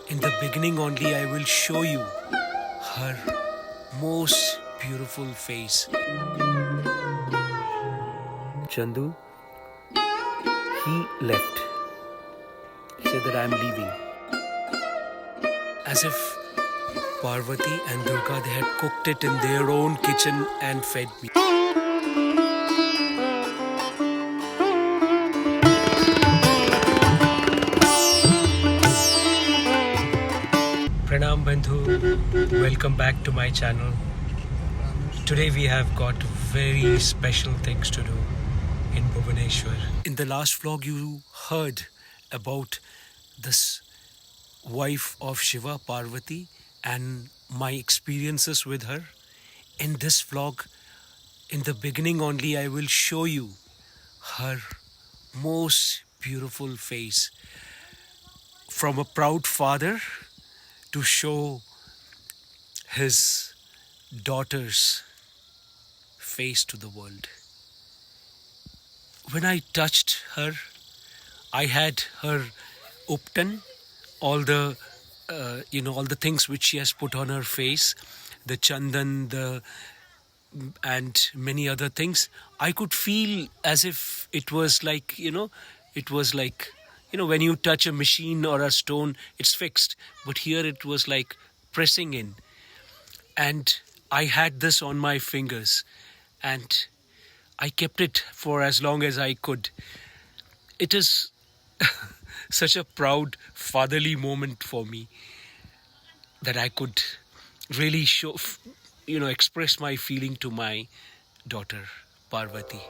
In the beginning only I will show you her most beautiful face. Chandu, he left. He said that I am leaving. As if Parvati and Durga, they had cooked it in their own kitchen and fed me. Pranam Bandhu, welcome back to my channel. Today we have got very special things to do in Bhuvaneshwar. In the last vlog you heard about this wife of Shiva, Parvati, and my experiences with her. In this vlog, in the beginning only I will show you her most beautiful face. From a proud father to show his daughter's face to the world. When I touched her, I had her uptan, all the all the things which she has put on her face, the chandan, and many other things. I could feel as if it was like when you touch a machine or a stone, it's fixed. But here it was like pressing in. And I had this on my fingers. And I kept it for as long as I could. It is such a proud fatherly moment for me that I could really express my feeling to my daughter, Parvati.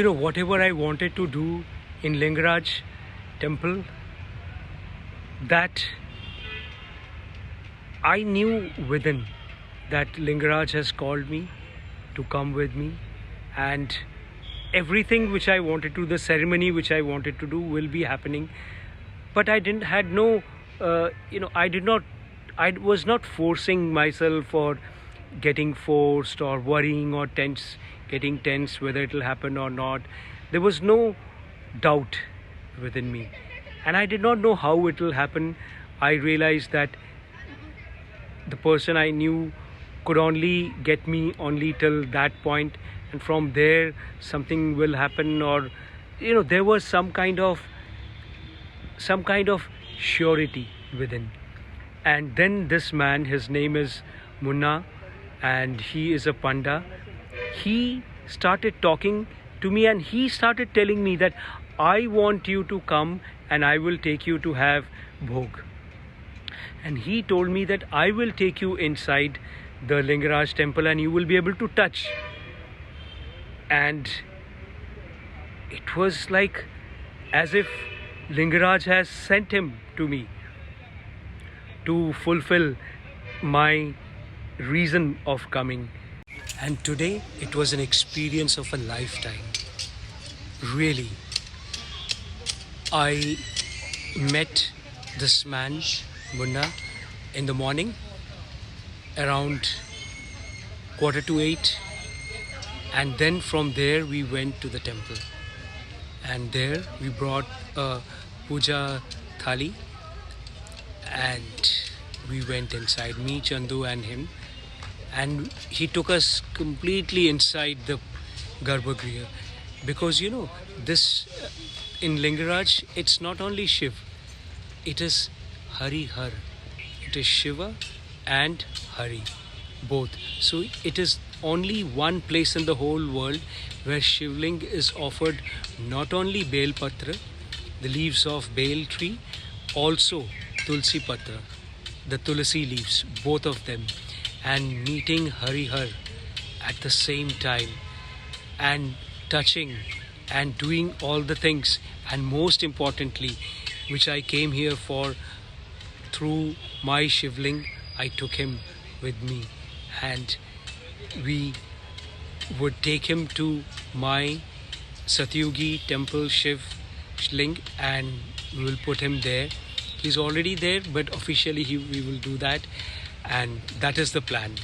Whatever I wanted to do in Lingaraj Temple, that I knew within that Lingaraj has called me to come with me, and everything which I wanted to, the ceremony which I wanted to do will be happening. But I was not forcing myself or getting forced or worrying or getting tense whether it will happen or not. There was no doubt within me, and I did not know how it will happen. I realized that the person I knew could only get me only till that point, and from there something will happen, or there was some kind of surety within. And then this man, his name is Munna, and he is a panda. He started talking to me, and he started telling me that I want you to come and I will take you to have Bhoga. And he told me that I will take you inside the Lingaraj Temple and you will be able to touch. And it was like as if Lingaraj has sent him to me to fulfill my reason of coming. And today it was an experience of a lifetime. Really. I met this man, Munna, in the morning around 7:45, and then from there we went to the temple, and there we brought a puja thali, and we went inside, me, Chandu and him, and he took us completely inside the Garbhagriha, because this in Lingaraj, it's not only Shiv, it is Hari Har. It is Shiva and Hari, both. So it is only one place in the whole world where Shivling is offered not only Bel Patra, the leaves of Bel tree, also Tulsi Patra, the Tulsi leaves, both of them, and meeting Hari Har at the same time, and touching and doing all the things, and most importantly, which I came here for, through my shivling, I took him with me, and we would take him to my Satyugi temple Shivling, and we will put him there. He's already there, but officially we will do that, and that is the plan.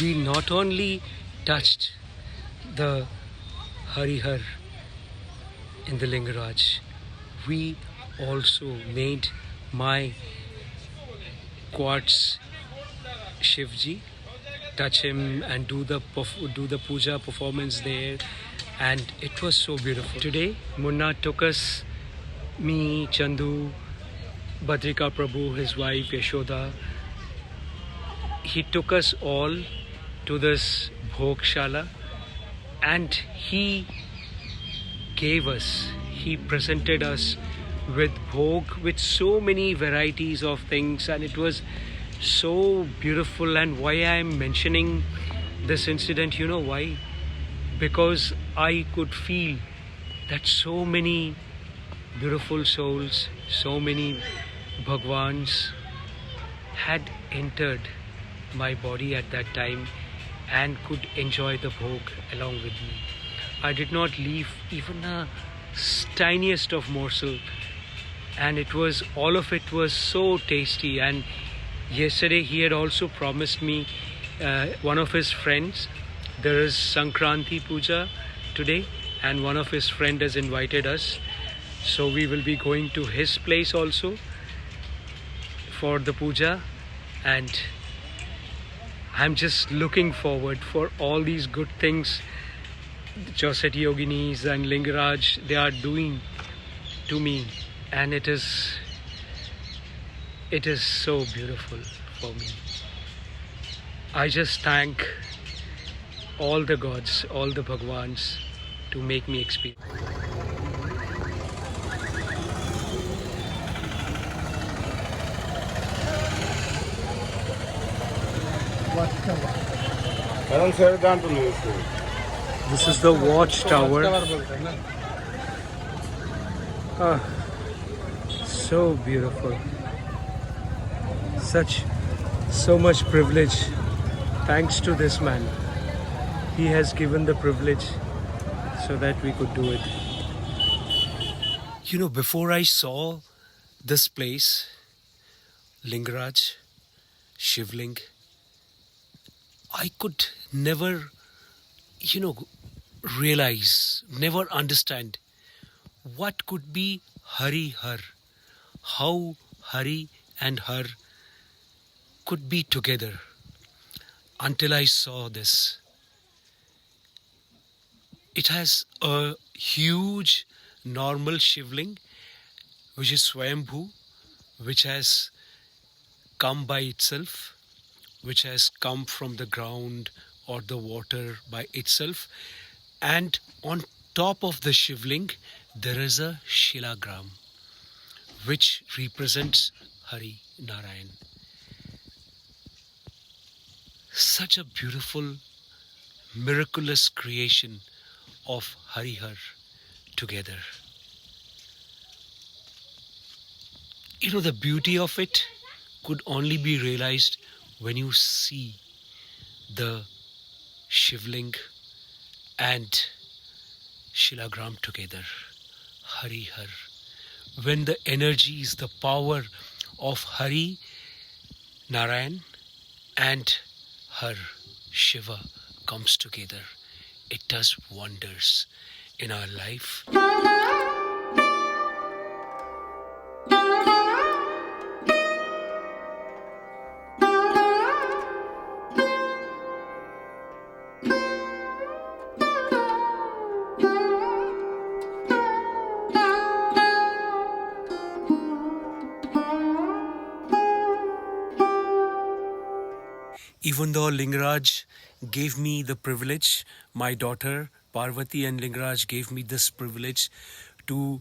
We not only touched the Harihar in the Lingaraj, we also made my quartz Shivji, touch him and do the puja performance there, and it was so beautiful. Today, Munna took us, me, Chandu, Badrika Prabhu, his wife Yashoda. He took us all to this Bhogshala, and he presented us with Bhog, with so many varieties of things, and it was so beautiful. And why I am mentioning this incident, you know why? Because I could feel that so many beautiful souls, so many Bhagwans had entered my body at that time and could enjoy the Bhog along with me. I did not leave even a tiniest of morsel, and all of it was so tasty. And yesterday he had also promised me, one of his friends, there is Sankranti Puja today, and one of his friend has invited us, so we will be going to his place also for the puja, and I'm just looking forward for all these good things Chaussat Yoginis and Lingaraj, they are doing to me, and it is so beautiful for me. I just thank all the gods, all the Bhagwans to make me experience. This is the watchtower. So beautiful. So much privilege. Thanks to this man. He has given the privilege so that we could do it. You know, before I saw this place, Lingaraj, Shivling, I could never, realize, never understand what could be Hari Har, how Hari and Har could be together, until I saw this. It has a huge normal Shivling, which is Swayambhu, which has come by itself, which has come from the ground or the water by itself. And on top of the Shivling, there is a Shilagram, which represents Hari Narayan. Such a beautiful, miraculous creation of Harihar together. You know, the beauty of it could only be realized when you see the Shivling and Shilagram together, Harihar. When the energies, the power of Hari, Narayan and Har, Shiva, comes together, it does wonders in our life. Even though Lingaraj gave me the privilege, my daughter Parvati and Lingaraj gave me this privilege to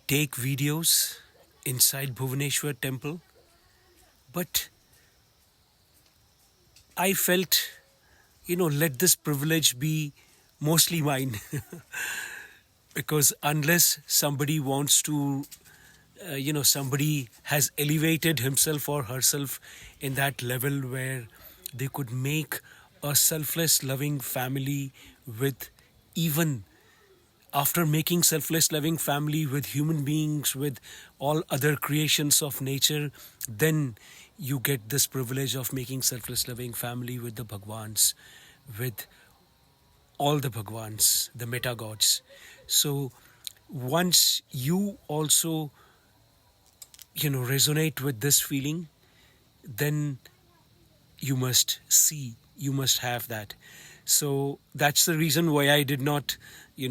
take videos inside Bhuvaneshwar Temple, but I felt, let this privilege be mostly mine. Because unless somebody wants to somebody has elevated himself or herself in that level where they could make a selfless loving family with, even after making selfless loving family with human beings, with all other creations of nature, then you get this privilege of making selfless loving family with the Bhagwans, with all the Bhagwans, the meta gods. So once you also resonate with this feeling, then you must have that. So that's the reason why I did not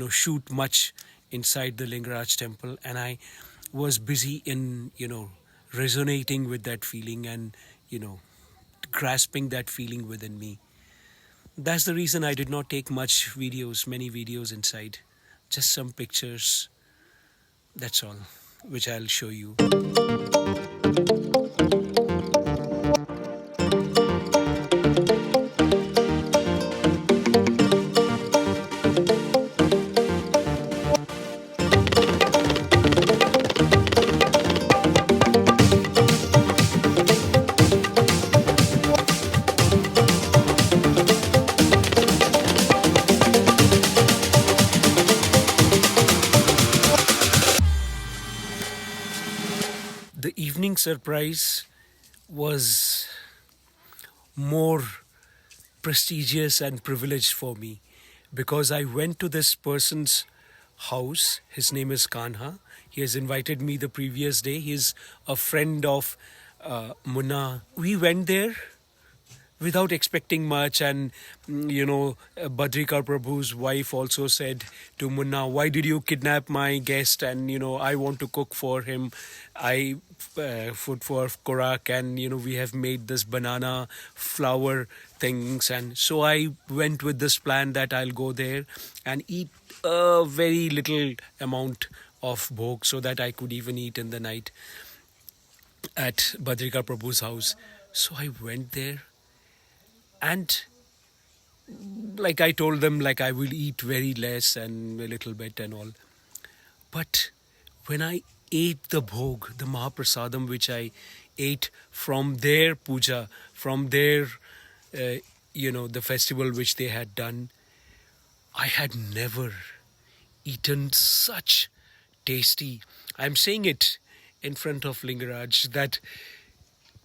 shoot much inside the Lingaraj temple, and I was busy in resonating with that feeling and grasping that feeling within me. That's the reason I did not take many videos inside, just some pictures, that's all, which I'll show you. The evening surprise was more prestigious and privileged for me because I went to this person's house. His name is Kanha. He has invited me the previous day. He's a friend of Munna. We went there without expecting much, and Badrika Prabhu's wife also said to Munna, why did you kidnap my guest, and I want to cook for him. I food for Korak, and we have made this banana flour things, and so I went with this plan that I'll go there and eat a very little amount of bhog so that I could even eat in the night at Badrika Prabhu's house. So I went there, and like I told them, like I will eat very less and a little bit and all. But when I ate the bhog, the Mahaprasadam, which I ate from their puja, from their, the festival which they had done, I had never eaten such tasty. I'm saying it in front of Lingaraj that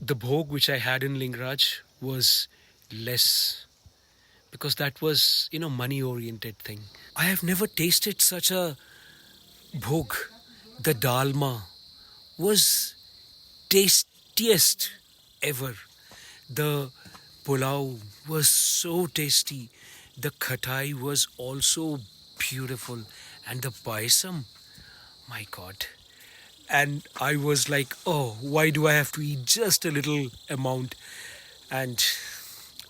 the bhog which I had in Lingaraj was less, because that was money oriented thing. I have never tasted such a bhog. The dalma was tastiest ever. The pulao was so tasty. The khatai was also beautiful, and the paisam, my god. And I was like, oh, why do I have to eat just a little amount? And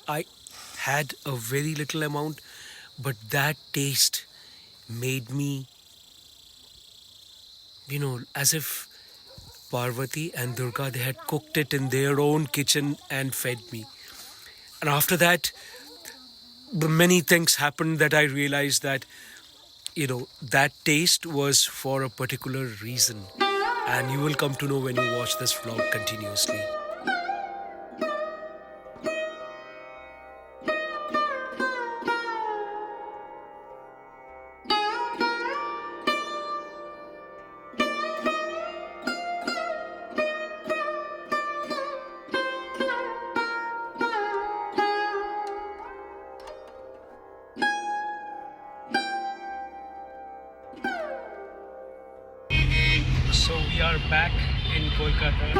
I had a very little amount, but that taste made me, as if Parvati and Durga, they had cooked it in their own kitchen and fed me. And after that, many things happened that I realized that, that taste was for a particular reason. And you will come to know when you watch this vlog continuously. So we are back in Kolkata.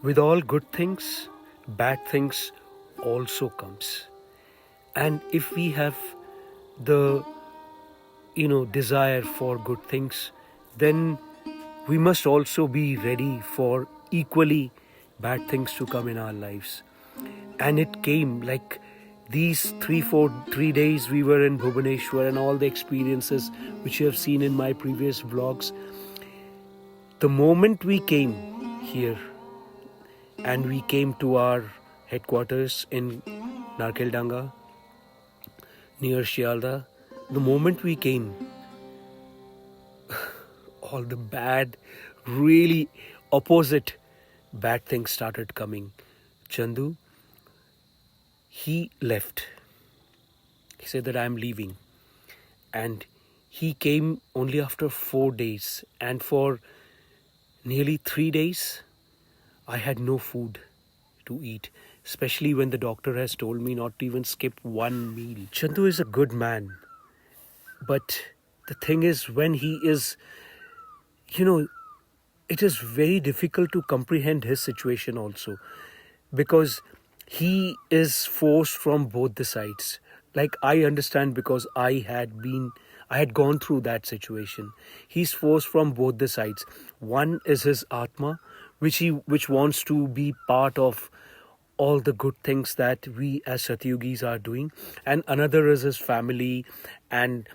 With all good things, bad things also comes. And if we have the desire for good things, then we must also be ready for equally bad things to come in our lives. And it came like these 3 days we were in Bhuvaneshwar and all the experiences which you have seen in my previous vlogs, the moment we came here and we came to our headquarters in Narkeldanga near Shialda, the moment we came, all the bad, really opposite bad things started coming. Chandu, he left. He said that I am leaving. And he came only after 4 days. And for nearly 3 days, I had no food to eat. Especially when the doctor has told me not to even skip one meal. Chandu is a good man. But the thing is, when he is, it is very difficult to comprehend his situation also, because he is forced from both the sides. Like, I understand, because I had gone through that situation. He's forced from both the sides. One is his Atma, which wants to be part of all the good things that we as Satyogis are doing, and another is his family, and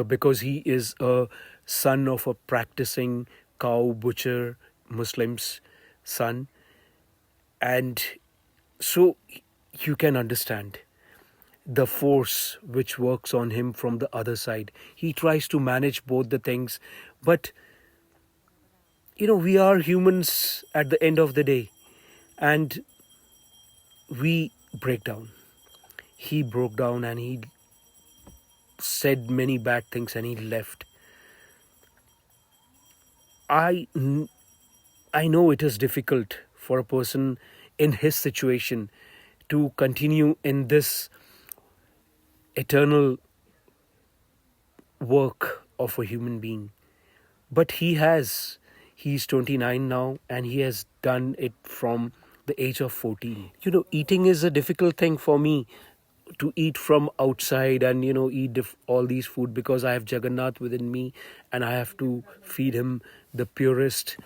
because he is a son of a practicing cow butcher Muslim's son, and so you can understand the force which works on him from the other side. He tries to manage both the things, but we are humans at the end of the day, and we break down. He broke down and he said many bad things and he left. I know it is difficult for a person in his situation to continue in this eternal work of a human being. But he's 29 now, and he has done it from the age of 14. Eating is a difficult thing for me, to eat from outside and eat all these food, because I have Jagannath within me and I have to feed him the purest.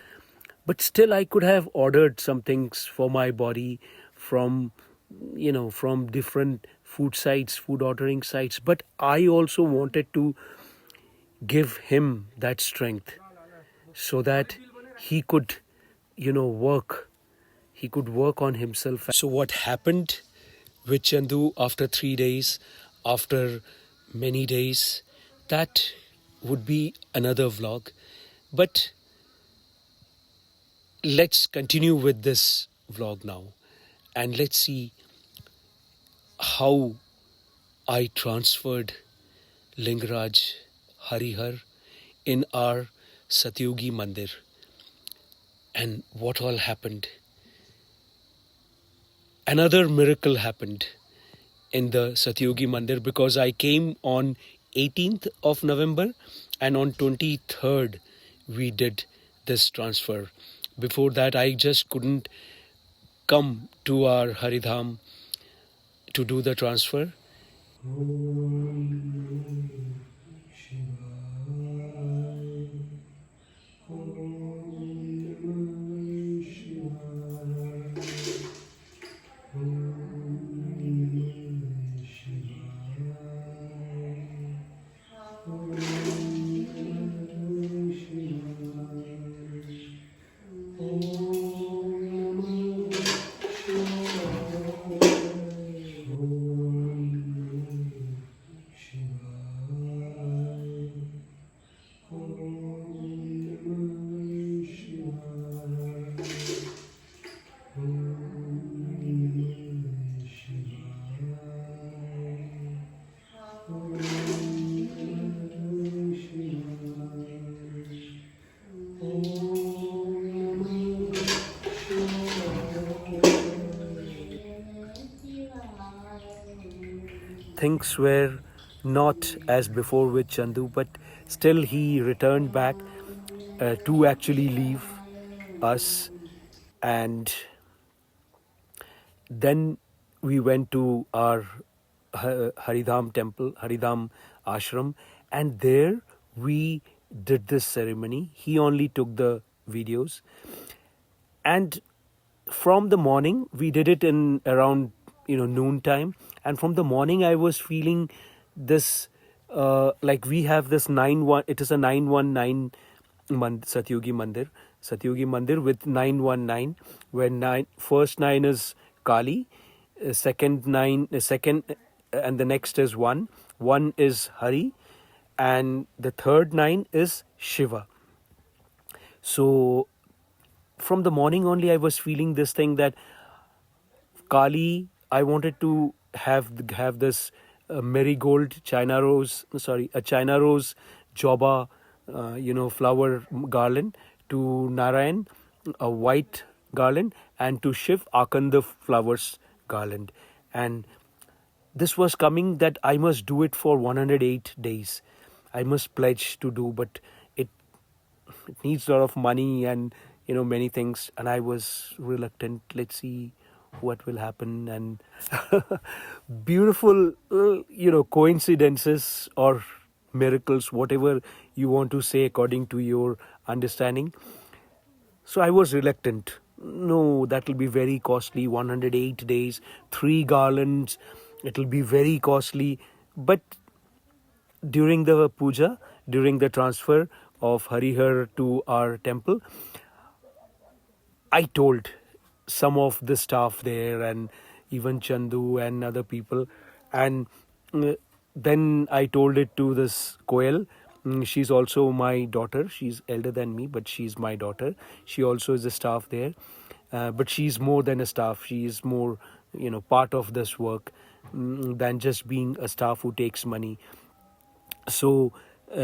But still, I could have ordered some things for my body from different food ordering sites. But I also wanted to give him that strength, so that he could work on himself. So what happened with Chandu after 3 days, after many days, that would be another vlog. But let's continue with this vlog now, and let's see how I transferred Lingaraj Harihar in our Satyogi Mandir, and what all happened. Another miracle happened in the Satyogi Mandir, because I came on 18th of November and on 23rd we did this transfer. Before that, I just couldn't come to our Haridham to do the transfer. Things were not as before with Chandu, but still he returned back to actually leave us. And then we went to our Haridham Temple, Haridham Ashram, and there we did this ceremony. He only took the videos. And from the morning, we did it in around noon time. And from the morning I was feeling this, like we have this 9-1, it is a 919 Satyugi Mandir with 919, where first nine is Kali, second, and the next is one is Hari, and the third nine is Shiva. So from the morning only I was feeling this thing that Kali, I wanted to have this marigold a China rose joba, flower garland, to Narayan, a white garland, and to Shiv, Akanda flowers garland. And this was coming that I must do it for 108 days. I must pledge to do, but it needs a lot of money and many things, and I was reluctant. Let's see what will happen. And beautiful coincidences or miracles, whatever you want to say according to your understanding. So I was reluctant. No, that will be very costly. 108 days, 3 garlands, it will be very costly. But during the puja, during the transfer of Harihar to our temple, I told some of the staff there and even Chandu and other people, and then I told it to this Koel. She's also my daughter. She's elder than me, but she's my daughter. She also is a staff there, but she's more than a staff. She is more, part of this work than just being a staff who takes money. So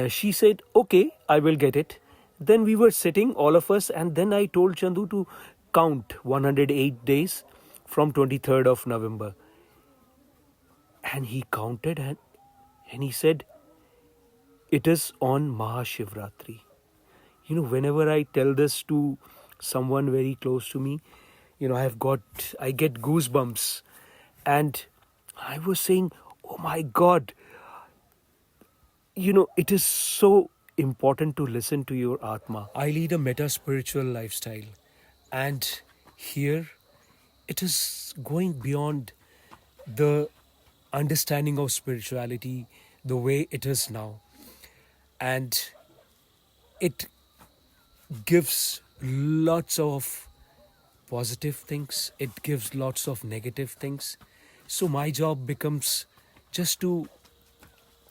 she said, okay, I will get it. Then we were sitting, all of us, and then I told Chandu to count 108 days from 23rd of November. And he counted and he said, it is on Mahashivratri. Whenever I tell this to someone very close to me, I get goosebumps. And I was saying, oh my God, it is so important to listen to your Atma. I lead a meta-spiritual lifestyle, and here it is going beyond the understanding of spirituality the way it is now. And it gives lots of positive things, it gives lots of negative things. So my job becomes just to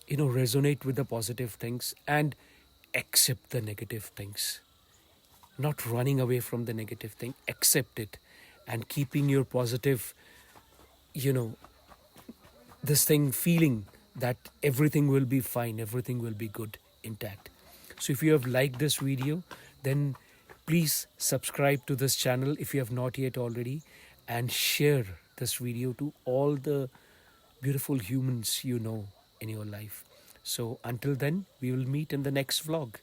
resonate with the positive things and accept the negative things, not running away from the negative thing. Accept it and keeping your positive, this thing, feeling that everything will be fine, everything will be good, intact. So if you have liked this video, then please subscribe to this channel if you have not yet already, and share this video to all the beautiful humans in your life. So until then, we will meet in the next vlog.